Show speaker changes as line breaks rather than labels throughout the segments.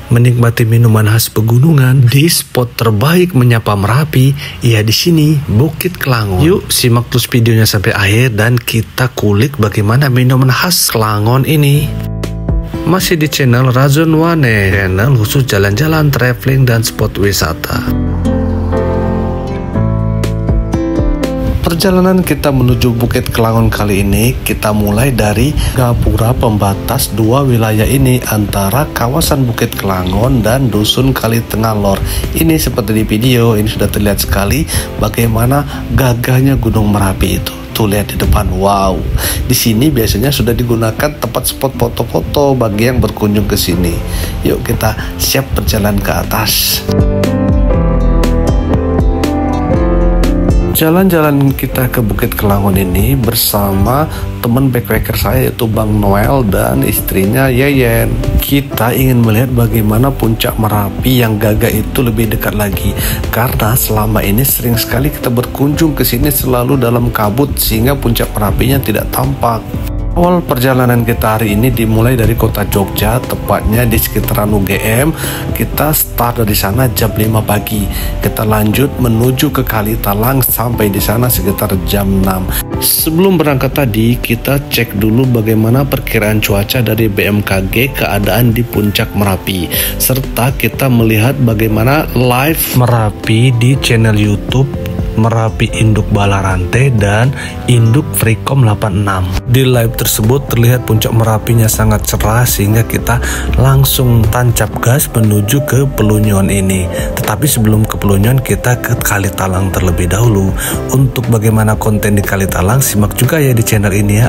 menikmati minuman khas pegunungan di spot terbaik menyapa Merapi, ya di sini Bukit Kelangon. Yuk simak terus videonya sampai akhir dan kita kulik bagaimana minuman khas Kelangon ini. Masih di channel Razon Wane, channel khusus jalan-jalan, traveling dan spot wisata. Perjalanan kita menuju Bukit Kelangon kali ini kita mulai dari gapura pembatas dua wilayah ini antara kawasan Bukit Kelangon dan Dusun Kali Tengah Lor. Ini seperti di video ini sudah terlihat sekali bagaimana gagahnya Gunung Merapi itu. Tuh lihat di depan, wow. Di sini biasanya sudah digunakan tempat spot foto-foto bagi yang berkunjung ke sini. Yuk kita siap berjalan ke atas. Jalan-jalan kita ke Bukit Kelangon ini bersama teman backpacker saya yaitu Bang Noel dan istrinya Yeyen. Kita ingin melihat bagaimana puncak Merapi yang gagah itu lebih dekat lagi, karena selama ini sering sekali kita berkunjung ke sini selalu dalam kabut sehingga puncak Merapinya tidak tampak. Awal perjalanan kita hari ini dimulai dari kota Jogja, tepatnya di sekitaran UGM. Kita start dari sana jam 5 pagi. Kita lanjut menuju ke Kali Talang sampai di sana sekitar jam 6. Sebelum berangkat tadi, kita cek dulu bagaimana perkiraan cuaca dari BMKG keadaan di puncak Merapi, serta kita melihat bagaimana live Merapi di channel YouTube Merapi Induk Balarante dan Induk Freecom 86. Di live tersebut terlihat puncak Merapinya sangat cerah sehingga kita langsung tancap gas menuju ke Pelunyon ini. Tetapi sebelum ke Pelunyon kita ke Kali Talang terlebih dahulu. Untuk bagaimana konten di Kali Talang simak juga ya di channel ini ya.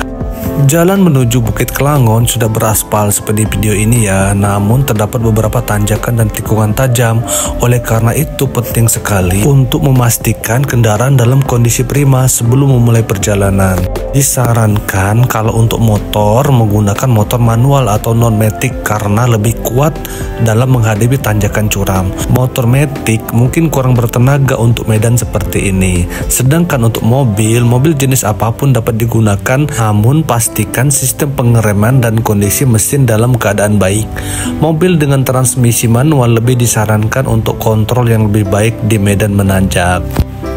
Jalan menuju Bukit Kelangon sudah beraspal seperti video ini ya, namun terdapat beberapa tanjakan dan tikungan tajam. Oleh karena itu penting sekali untuk memastikan kendaraan dalam kondisi prima sebelum memulai perjalanan. Disarankan kalau untuk motor menggunakan motor manual atau non-matic karena lebih kuat dalam menghadapi tanjakan curam. Motor matic mungkin kurang bertenaga untuk medan seperti ini. Sedangkan untuk mobil jenis apapun dapat digunakan, namun pastikan sistem pengereman dan kondisi mesin dalam keadaan baik. Mobil dengan transmisi manual lebih disarankan untuk kontrol yang lebih baik di medan menanjak.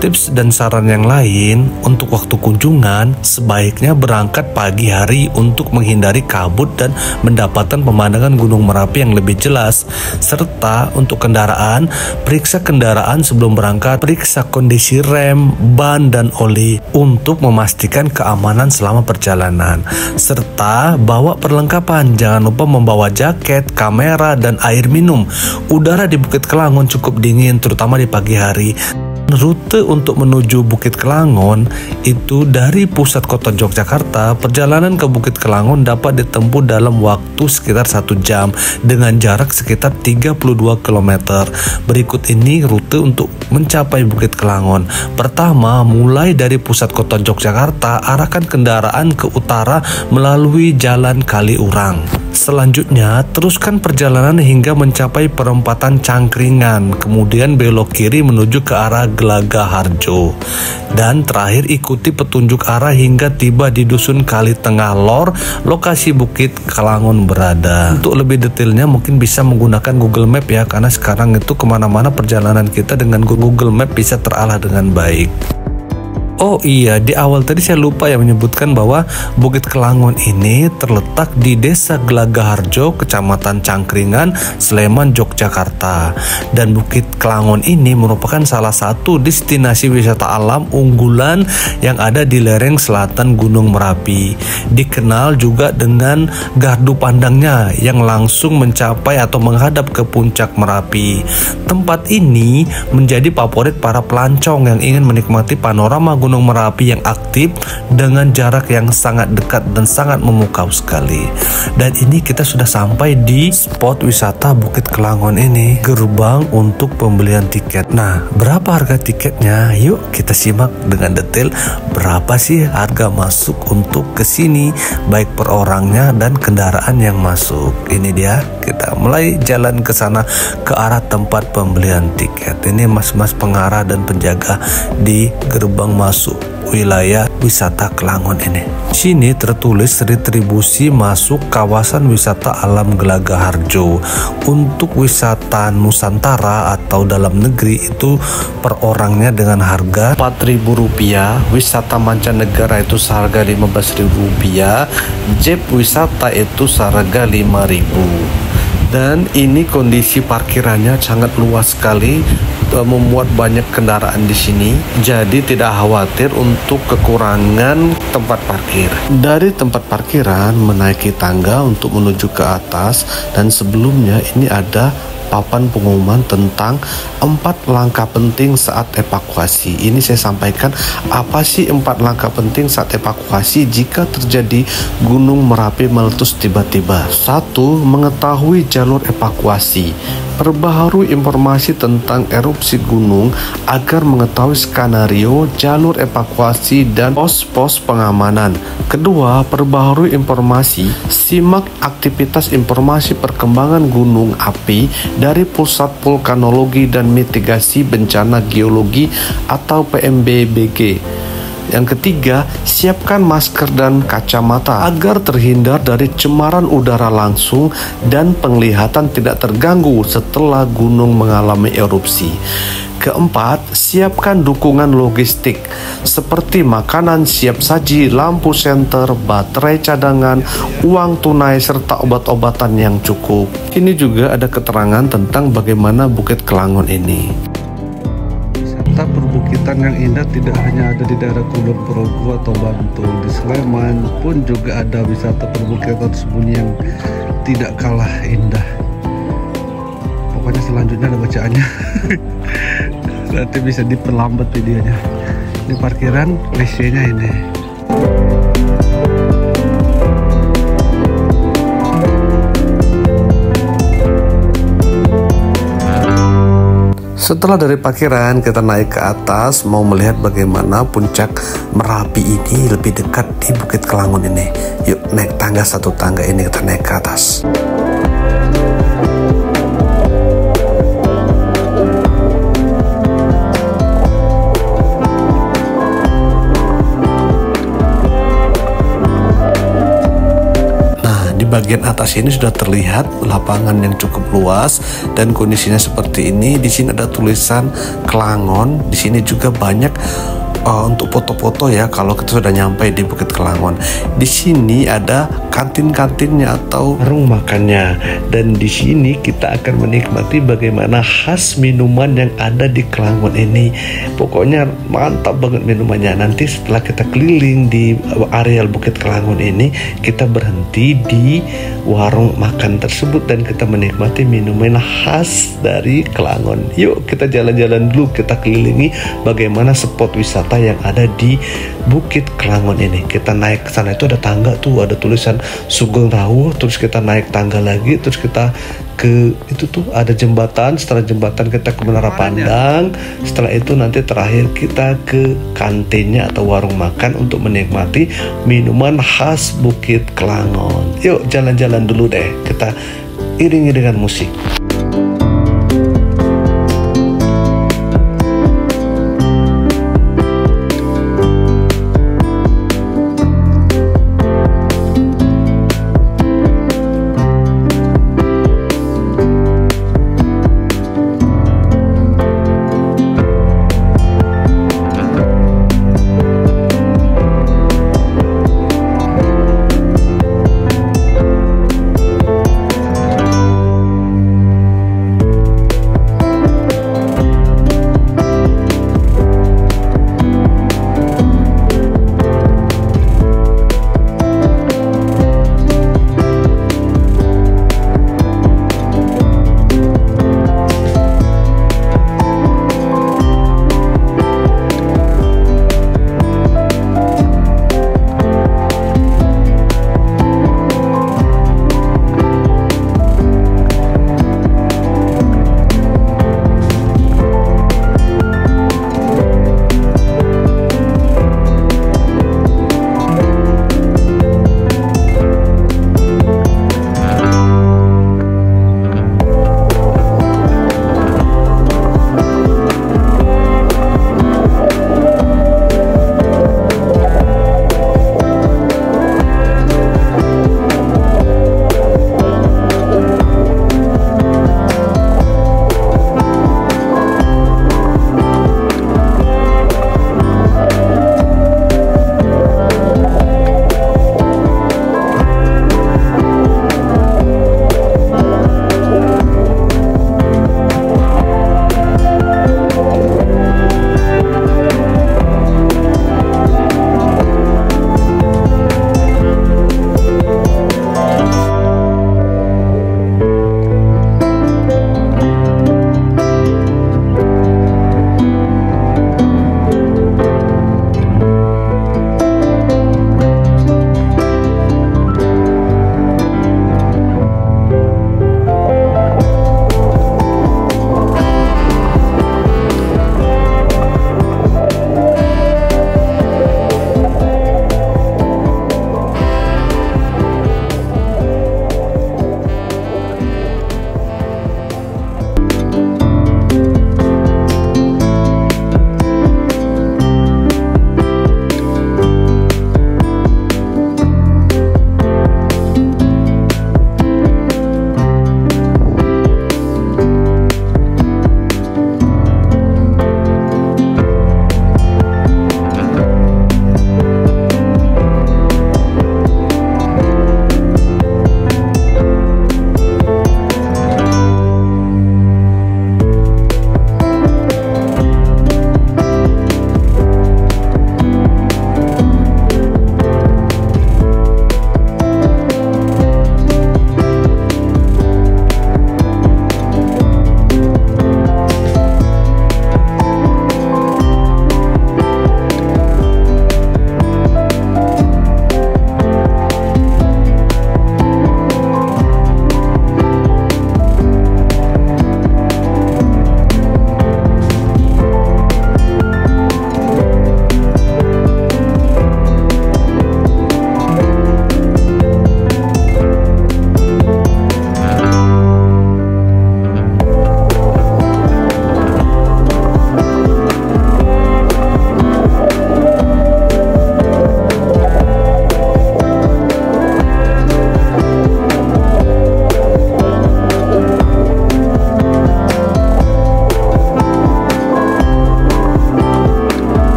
Tips dan saran yang lain untuk waktu kunjungan, sebaiknya berangkat pagi hari untuk menghindari kabut dan mendapatkan pemandangan Gunung Merapi yang lebih jelas. Serta untuk kendaraan, periksa kendaraan sebelum berangkat, periksa kondisi rem, ban dan oli untuk memastikan keamanan selama perjalanan. Serta bawa perlengkapan, jangan lupa membawa jaket, kamera dan air minum. Udara di Bukit Kelangon cukup dingin terutama di pagi hari. Rute untuk menuju Bukit Kelangon itu dari pusat kota Yogyakarta, perjalanan ke Bukit Kelangon dapat ditempuh dalam waktu sekitar 1 jam dengan jarak sekitar 32 km. Berikut ini rute untuk mencapai Bukit Kelangon. Pertama, mulai dari pusat kota Yogyakarta, arahkan kendaraan ke utara melalui Jalan Kaliurang. Selanjutnya, teruskan perjalanan hingga mencapai perempatan Cangkringan, kemudian belok kiri menuju ke arah Gelagaharjo. Dan terakhir ikuti petunjuk arah hingga tiba di Dusun Kali Tengah Lor, lokasi Bukit Kelangon berada. Untuk lebih detailnya mungkin bisa menggunakan Google Map ya, karena sekarang itu kemana-mana perjalanan kita dengan Google Map bisa terarah dengan baik. Oh iya, di awal tadi saya lupa ya menyebutkan bahwa Bukit Kelangon ini terletak di Desa Gelagaharjo, Kecamatan Cangkringan, Sleman, Yogyakarta. Dan Bukit Kelangon ini merupakan salah satu destinasi wisata alam unggulan yang ada di lereng selatan Gunung Merapi. Dikenal juga dengan gardu pandangnya yang langsung mencapai atau menghadap ke puncak Merapi. Tempat ini menjadi favorit para pelancong yang ingin menikmati panorama Gunung Merapi yang aktif dengan jarak yang sangat dekat dan sangat memukau sekali. Dan ini kita sudah sampai di spot wisata Bukit Kelangon ini, gerbang untuk pembelian tiket. Nah, berapa harga tiketnya? Yuk kita simak dengan detail berapa sih harga masuk untuk ke sini, baik per orangnya dan kendaraan yang masuk. Ini dia, kita mulai jalan ke sana ke arah tempat pembelian tiket. Ini mas-mas pengarah dan penjaga di gerbang masuk wilayah wisata Kelangon ini. Sini tertulis retribusi masuk kawasan wisata alam Gelaga Harjo. Untuk wisata Nusantara atau dalam negeri itu per orangnya dengan harga Rp4.000, wisata mancanegara itu seharga Rp15.000, jet wisata itu seharga Rp5.000. Dan ini kondisi parkirannya sangat luas sekali, memuat banyak kendaraan di sini, jadi tidak khawatir untuk kekurangan tempat parkir. Dari tempat parkiran menaiki tangga untuk menuju ke atas, dan sebelumnya ini ada papan pengumuman tentang 4 langkah penting saat evakuasi. Ini saya sampaikan apa sih 4 langkah penting saat evakuasi jika terjadi Gunung Merapi meletus tiba-tiba. 1. Mengetahui jalur evakuasi. Perbaharui informasi tentang erupsi gunung agar mengetahui skenario, jalur evakuasi, dan pos-pos pengamanan. Kedua, perbaharui informasi. Simak aktivitas informasi perkembangan gunung api dari Pusat Vulkanologi dan Mitigasi Bencana Geologi atau PMBBG. Yang ketiga, siapkan masker dan kacamata agar terhindar dari cemaran udara langsung dan penglihatan tidak terganggu setelah gunung mengalami erupsi. Keempat, siapkan dukungan logistik seperti makanan siap saji, lampu senter, baterai cadangan, uang tunai, serta obat-obatan yang cukup. Ini juga ada keterangan tentang bagaimana Bukit Kelangon ini. Wisata perbukitan yang indah tidak hanya ada di daerah Kulon Progo atau Bantul. Di Sleman pun juga ada wisata perbukitan tersembunyi yang tidak kalah indah. Pokoknya selanjutnya ada bacaannya. Nanti bisa diperlambat videonya. Ini parkiran, WC-nya ini. Setelah dari parkiran, kita naik ke atas mau melihat bagaimana puncak Merapi ini lebih dekat di Bukit Kelangon ini. Yuk naik tangga, satu tangga ini kita naik ke atas. Bagian atas ini sudah terlihat lapangan yang cukup luas dan kondisinya seperti ini. Di sini ada tulisan Kelangon. Di sini juga banyak untuk foto-foto ya kalau kita sudah nyampe di Bukit Kelangon. Di sini ada kantin-kantinnya atau warung makannya, dan di sini kita akan menikmati bagaimana khas minuman yang ada di Kelangon ini. Pokoknya mantap banget minumannya. Nanti setelah kita keliling di areal Bukit Kelangon ini, kita berhenti di warung makan tersebut dan kita menikmati minuman khas dari Kelangon. Yuk kita jalan-jalan dulu, kita kelilingi bagaimana spot wisata yang ada di Bukit Kelangon ini. Kita naik ke sana, itu ada tangga tuh, ada tulisan Sugeng Rawuh, terus kita naik tangga lagi, terus kita ke itu tuh ada jembatan. Setelah jembatan kita ke Menara Pandang. Setelah itu nanti terakhir kita ke kantinnya atau warung makan untuk menikmati minuman khas Bukit Kelangon. Yuk jalan-jalan dulu deh, kita iringi dengan musik.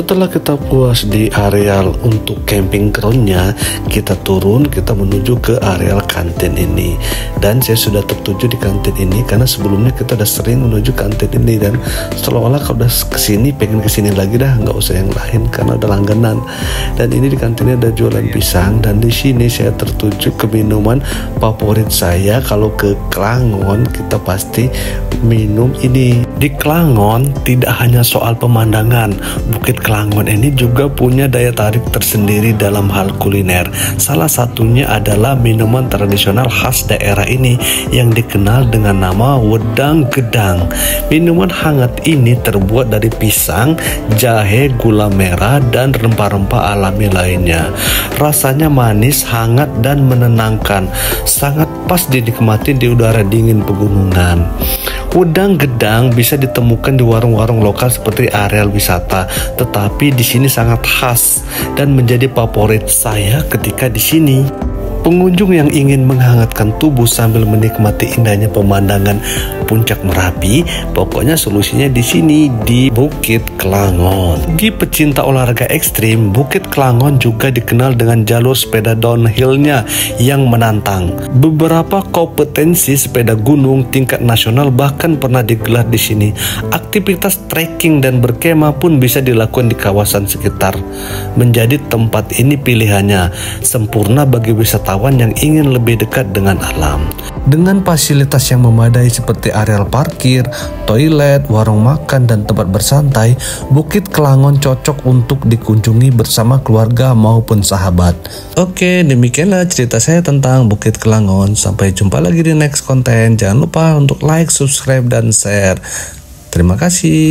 Setelah kita puas di areal untuk camping groundnya, kita turun, kita menuju ke areal kantin ini. Dan saya sudah tertuju di kantin ini karena sebelumnya kita udah sering menuju kantin ini, dan seolah-olah kalau udah kesini pengen kesini lagi dah, nggak usah yang lain karena udah langganan. Dan ini di kantinnya ada jualan pisang, dan di sini saya tertuju ke minuman favorit saya. Kalau ke Kelangon kita pasti minum ini. Di Kelangon tidak hanya soal pemandangan, Bukit Kelangon ini juga punya daya tarik tersendiri dalam hal kuliner. Salah satunya adalah minuman tradisional khas daerah ini yang dikenal dengan nama wedang gedang. Minuman hangat ini terbuat dari pisang, jahe, gula merah, dan rempah-rempah alami lainnya. Rasanya manis, hangat, dan menenangkan. Sangat pas dinikmati di udara dingin pegunungan. Wedang gedang bisa ditemukan di warung-warung lokal seperti areal wisata, tetapi di sini sangat khas dan menjadi favorit saya ketika di sini. Pengunjung yang ingin menghangatkan tubuh sambil menikmati indahnya pemandangan Puncak Merapi, pokoknya solusinya di sini di Bukit Kelangon. Bagi pecinta olahraga ekstrim, Bukit Kelangon juga dikenal dengan jalur sepeda downhill-nya yang menantang. Beberapa kompetensi sepeda gunung tingkat nasional bahkan pernah digelar di sini. Aktivitas trekking dan berkemah pun bisa dilakukan di kawasan sekitar. Menjadi tempat ini pilihannya sempurna bagi wisatawan yang ingin lebih dekat dengan alam. Dengan fasilitas yang memadai seperti areal parkir, toilet, warung makan, dan tempat bersantai, Bukit Kelangon cocok untuk dikunjungi bersama keluarga maupun sahabat. Oke, demikianlah cerita saya tentang Bukit Kelangon. Sampai jumpa lagi di next konten. Jangan lupa untuk like, subscribe, dan share. Terima kasih.